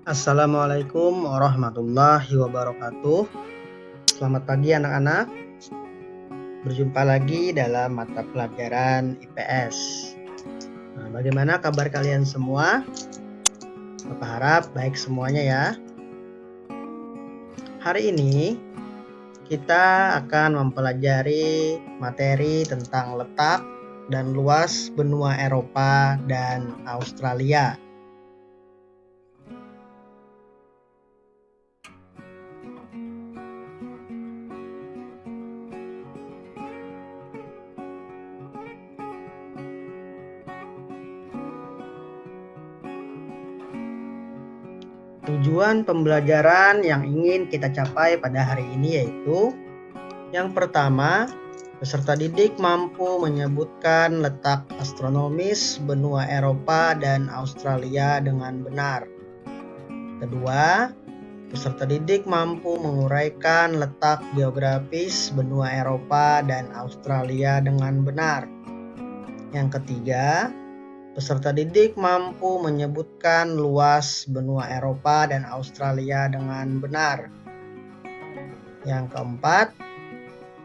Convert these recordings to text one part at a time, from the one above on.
Assalamualaikum warahmatullahi wabarakatuh. Selamat pagi anak-anak. Berjumpa lagi dalam mata pelajaran IPS. Bagaimana kabar kalian semua? Bapak harap baik semuanya ya. Hari ini kita akan mempelajari materi tentang letak dan luas benua Eropa dan Australia. Tujuan pembelajaran yang ingin kita capai pada hari ini yaitu yang pertama, peserta didik mampu menyebutkan letak astronomis benua Eropa dan Australia dengan benar. Kedua, peserta didik mampu menguraikan letak geografis benua Eropa dan Australia dengan benar. Yang ketiga, peserta didik mampu menyebutkan luas benua Eropa dan Australia dengan benar. Yang keempat,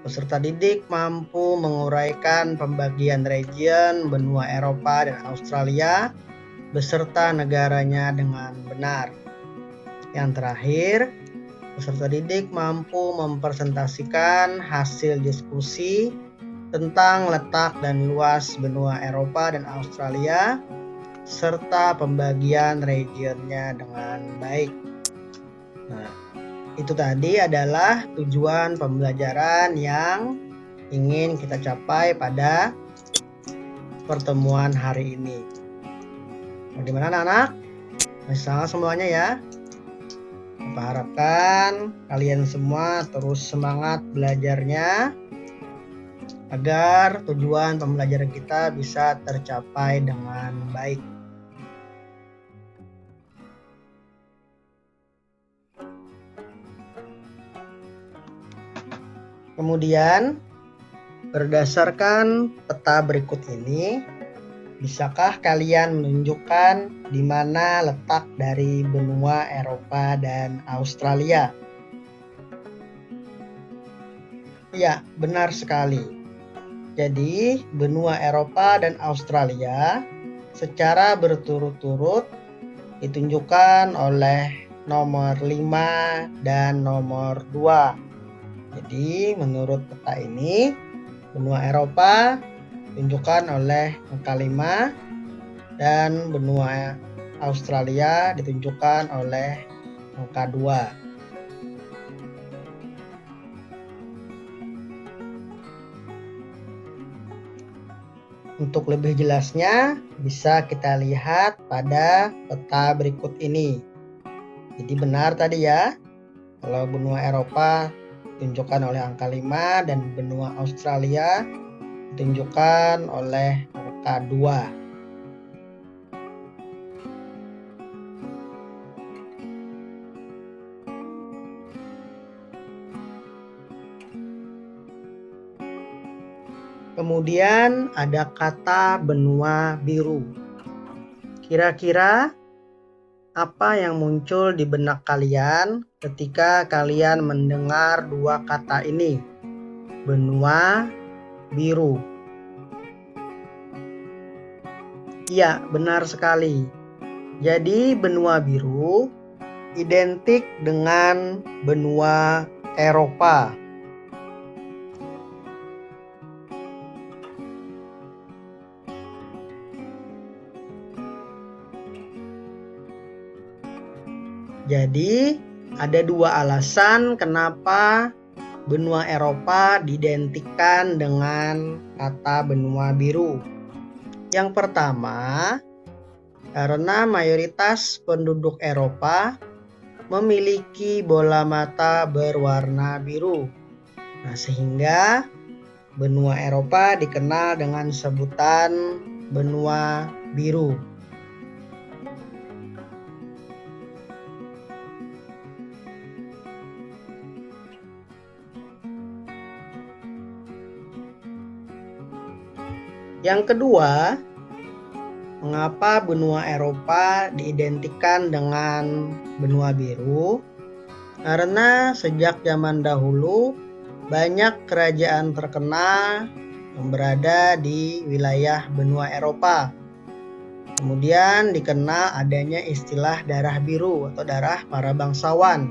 peserta didik mampu menguraikan pembagian region benua Eropa dan Australia beserta negaranya dengan benar. Yang terakhir, peserta didik mampu mempresentasikan hasil diskusi tentang letak dan luas benua Eropa dan Australia serta pembagian regionnya dengan baik. Nah, itu tadi adalah tujuan pembelajaran yang ingin kita capai pada pertemuan hari ini. Bagaimana anak-anak? Masih semuanya ya? Bapak harapkan kalian semua terus semangat belajarnya agar tujuan pembelajaran kita bisa tercapai dengan baik. Kemudian, berdasarkan peta berikut ini, bisakah kalian menunjukkan di mana letak dari benua Eropa dan Australia? Ya, benar sekali. Jadi, benua Eropa dan Australia secara berturut-turut ditunjukkan oleh nomor 5 dan nomor 2. Jadi, menurut peta ini, benua Eropa ditunjukkan oleh angka 5 dan benua Australia ditunjukkan oleh angka 2. Untuk lebih jelasnya, bisa kita lihat pada peta berikut ini. Jadi benar tadi ya, kalau benua Eropa ditunjukkan oleh angka 5 dan benua Australia ditunjukkan oleh angka 2. Kemudian ada kata benua biru. Kira-kira apa yang muncul di benak kalian ketika kalian mendengar dua kata ini? Benua biru. Iya, benar sekali. Jadi benua biru identik dengan benua Eropa. Jadi ada dua alasan kenapa benua Eropa diidentikan dengan kata benua biru. Yang pertama, karena mayoritas penduduk Eropa memiliki bola mata berwarna biru. Nah, sehingga benua Eropa dikenal dengan sebutan benua biru. Yang kedua, Mengapa benua Eropa diidentikan dengan benua biru? Karena sejak zaman dahulu banyak kerajaan terkenal yang berada di wilayah benua Eropa. Kemudian dikenal adanya istilah darah biru atau darah para bangsawan,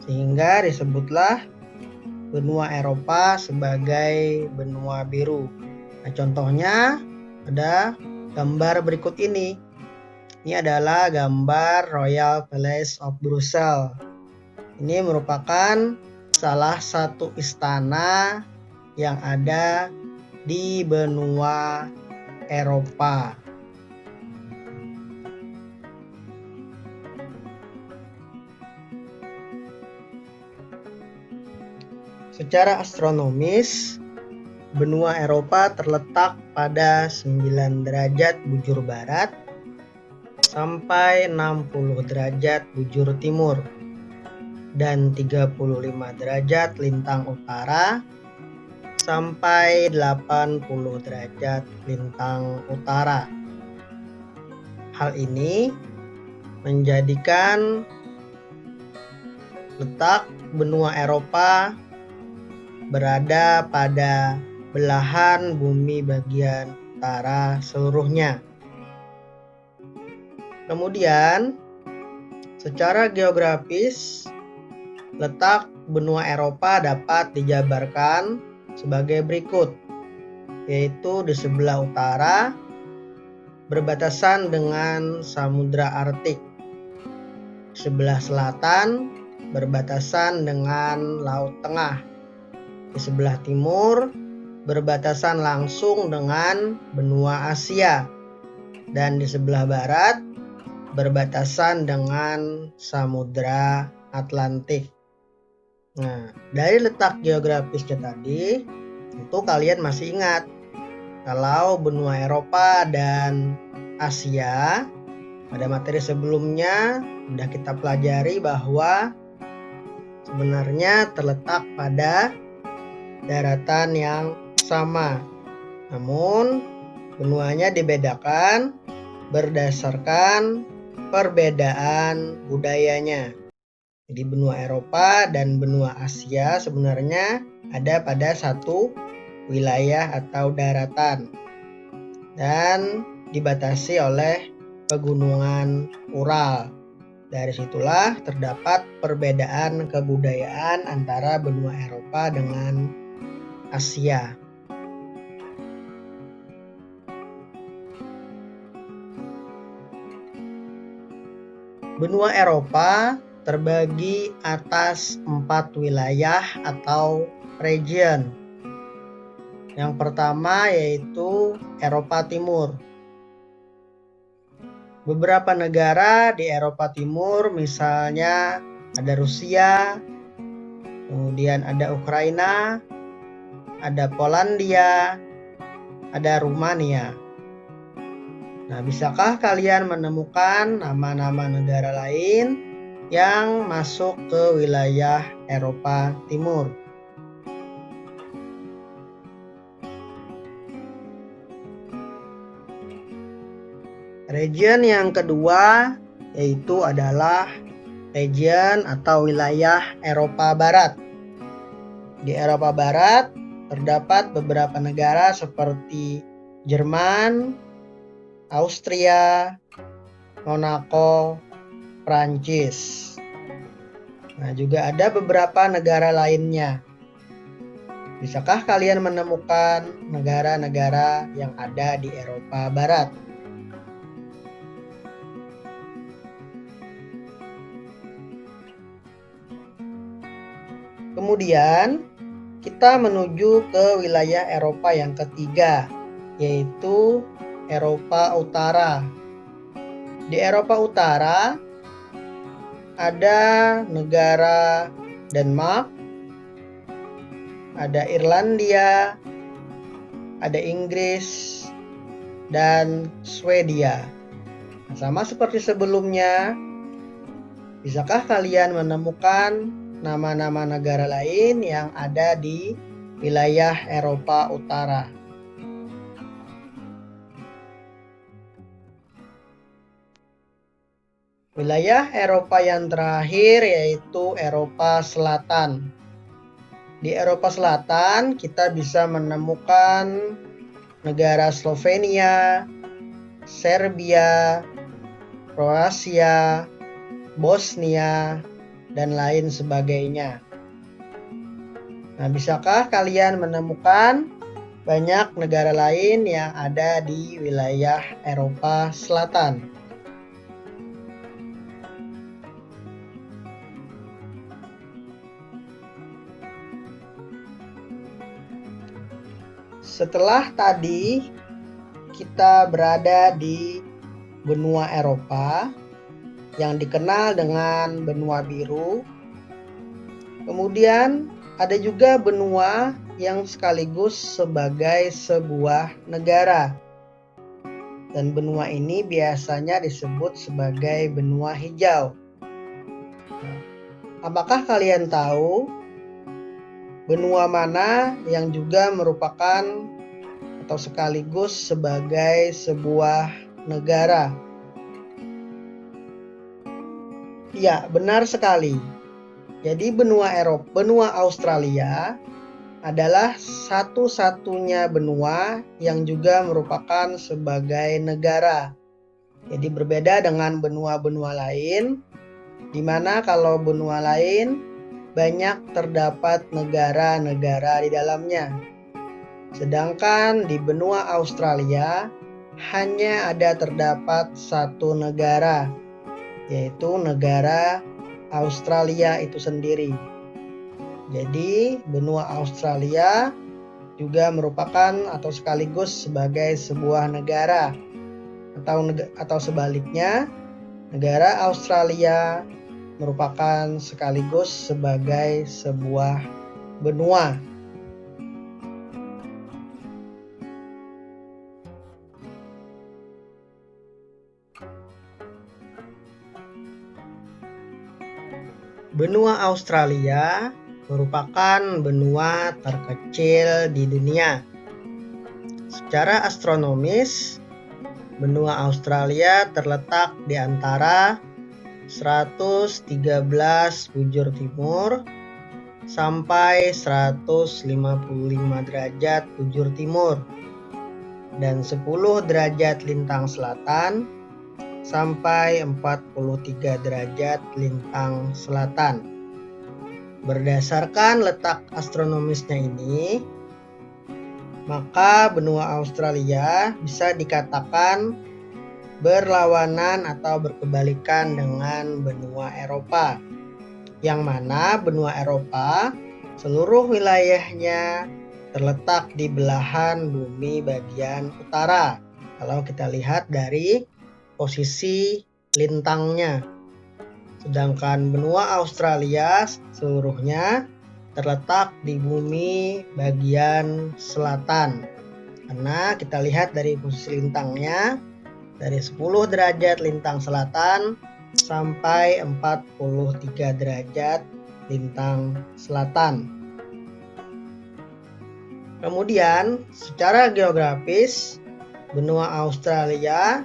sehingga disebutlah benua Eropa sebagai benua biru. Nah, contohnya ada gambar berikut ini. Ini adalah gambar Royal Palace of Brussels. Ini merupakan salah satu istana yang ada di benua Eropa. Secara astronomis, benua Eropa terletak pada 9 derajat bujur barat sampai 60 derajat bujur timur dan 35 derajat lintang utara sampai 80 derajat lintang utara. Hal ini menjadikan letak benua Eropa berada pada belahan bumi bagian utara seluruhnya. Kemudian, secara geografis, letak benua Eropa dapat dijabarkan sebagai berikut, yaitu di sebelah utara berbatasan dengan Samudra Arktik, sebelah selatan berbatasan dengan Laut Tengah, di sebelah timur berbatasan langsung dengan benua Asia, dan di sebelah barat berbatasan dengan Samudra Atlantik. Nah, dari letak geografisnya tadi, tentu kalian masih ingat kalau benua Eropa dan Asia pada materi sebelumnya sudah kita pelajari bahwa sebenarnya terletak pada daratan yang sama, namun benuanya dibedakan berdasarkan perbedaan budayanya. Jadi benua Eropa dan benua Asia sebenarnya ada pada satu wilayah atau daratan dan dibatasi oleh pegunungan Ural. Dari situlah terdapat perbedaan kebudayaan antara benua Eropa dengan Asia. Benua Eropa terbagi atas 4 wilayah atau region. Yang pertama yaitu Eropa Timur. Beberapa negara di Eropa Timur, misalnya ada Rusia, kemudian ada Ukraina, ada Polandia, ada Rumania. Nah, bisakah kalian menemukan nama-nama negara lain yang masuk ke wilayah Eropa Timur? Region yang kedua yaitu adalah region atau wilayah Eropa Barat. Di Eropa Barat terdapat beberapa negara seperti Jerman, Austria, Monaco, Prancis. Nah, juga ada beberapa negara lainnya. Bisakah kalian menemukan negara-negara yang ada di Eropa Barat? Kemudian kita menuju ke wilayah Eropa yang ketiga, yaitu Eropa Utara. Di Eropa Utara ada negara Denmark, ada Irlandia, ada Inggris, dan Swedia. Nah, sama seperti sebelumnya, bisakah kalian menemukan nama-nama negara lain yang ada di wilayah Eropa Utara? Wilayah Eropa yang terakhir yaitu Eropa Selatan. Di Eropa Selatan kita bisa menemukan negara Slovenia, Serbia, Kroasia, Bosnia, dan lain sebagainya. Nah, bisakah kalian menemukan banyak negara lain yang ada di wilayah Eropa Selatan? Setelah tadi kita berada di benua Eropa yang dikenal dengan benua biru, kemudian ada juga benua yang sekaligus sebagai sebuah negara. Dan benua ini biasanya disebut sebagai benua hijau. Apakah kalian tahu benua mana yang juga merupakan atau sekaligus sebagai sebuah negara? Ya, benar sekali. Jadi benua Australia adalah satu-satunya benua yang juga merupakan sebagai negara. Jadi berbeda dengan benua-benua lain, di mana kalau benua lain banyak terdapat negara-negara di dalamnya. Sedangkan di benua Australia hanya ada terdapat satu negara, yaitu negara Australia itu sendiri. Jadi benua Australia juga merupakan atau sekaligus sebagai sebuah negara, atau sebaliknya, negara Australia merupakan sekaligus sebagai sebuah benua. Benua Australia merupakan benua terkecil di dunia. Secara astronomis, benua Australia terletak di antara 113 bujur timur sampai 155 derajat bujur timur dan 10 derajat lintang selatan sampai 43 derajat lintang selatan. Berdasarkan letak astronomisnya ini, maka benua Australia bisa dikatakan berlawanan atau berkebalikan dengan benua Eropa, yang mana benua Eropa seluruh wilayahnya terletak di belahan bumi bagian utara. Kalau kita lihat dari posisi lintangnya, sedangkan benua Australia seluruhnya terletak di bumi bagian selatan. Karena kita lihat dari posisi lintangnya, dari 10 derajat lintang selatan sampai 43 derajat lintang selatan. Kemudian secara geografis, benua Australia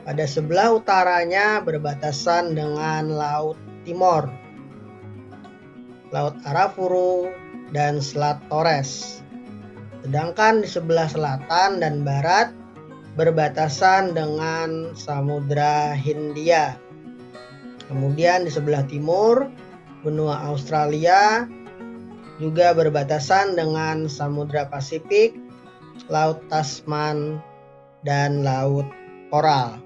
pada sebelah utaranya berbatasan dengan Laut Timor, Laut Arafuru, dan Selat Torres. Sedangkan di sebelah selatan dan barat berbatasan dengan Samudra Hindia. Kemudian di sebelah timur, benua Australia juga berbatasan dengan Samudra Pasifik, Laut Tasman, dan Laut Koral.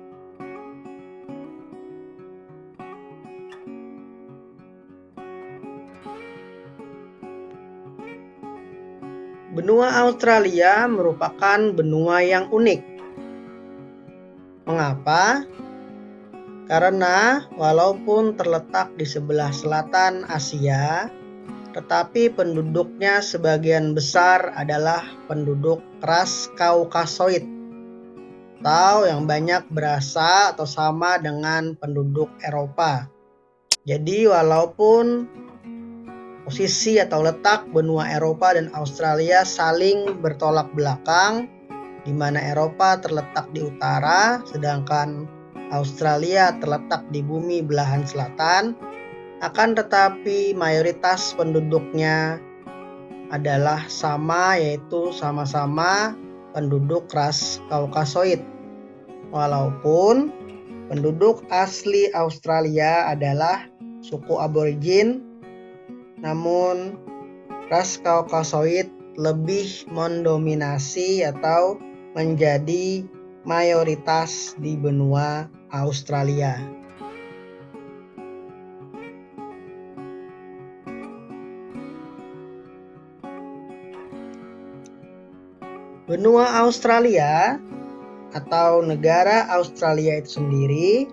Benua Australia merupakan benua yang unik. Mengapa? Karena walaupun terletak di sebelah selatan Asia, tetapi penduduknya sebagian besar adalah penduduk ras Kaukasoid, atau yang banyak berasa atau sama dengan penduduk Eropa. Jadi walaupun posisi atau letak benua Eropa dan Australia saling bertolak belakang, di mana Eropa terletak di utara, sedangkan Australia terletak di bumi belahan selatan, akan tetapi mayoritas penduduknya adalah sama, yaitu sama-sama penduduk ras Kaukasoid. Walaupun penduduk asli Australia adalah suku aborigin, namun ras Kaukasoid lebih mendominasi atau menjadi mayoritas di benua Australia. Benua Australia atau negara Australia itu sendiri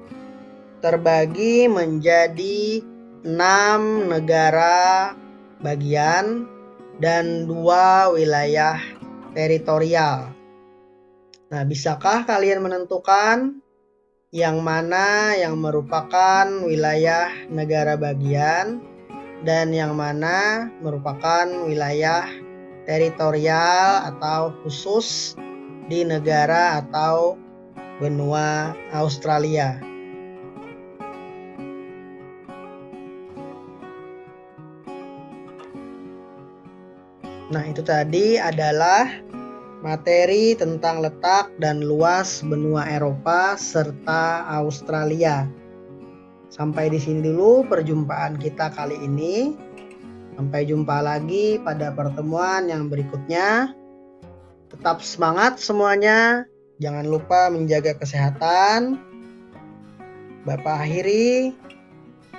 terbagi menjadi 6 negara bagian dan 2 wilayah teritorial. Nah, bisakah kalian menentukan yang mana yang merupakan wilayah negara bagian dan yang mana merupakan wilayah teritorial atau khusus di negara atau benua Australia? Nah, itu tadi adalah materi tentang letak dan luas benua Eropa serta Australia. Sampai di sini dulu perjumpaan kita kali ini. Sampai jumpa lagi pada pertemuan yang berikutnya. Tetap semangat semuanya. Jangan lupa menjaga kesehatan. Bapak akhiri.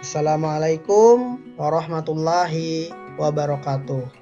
Assalamualaikum warahmatullahi wabarakatuh.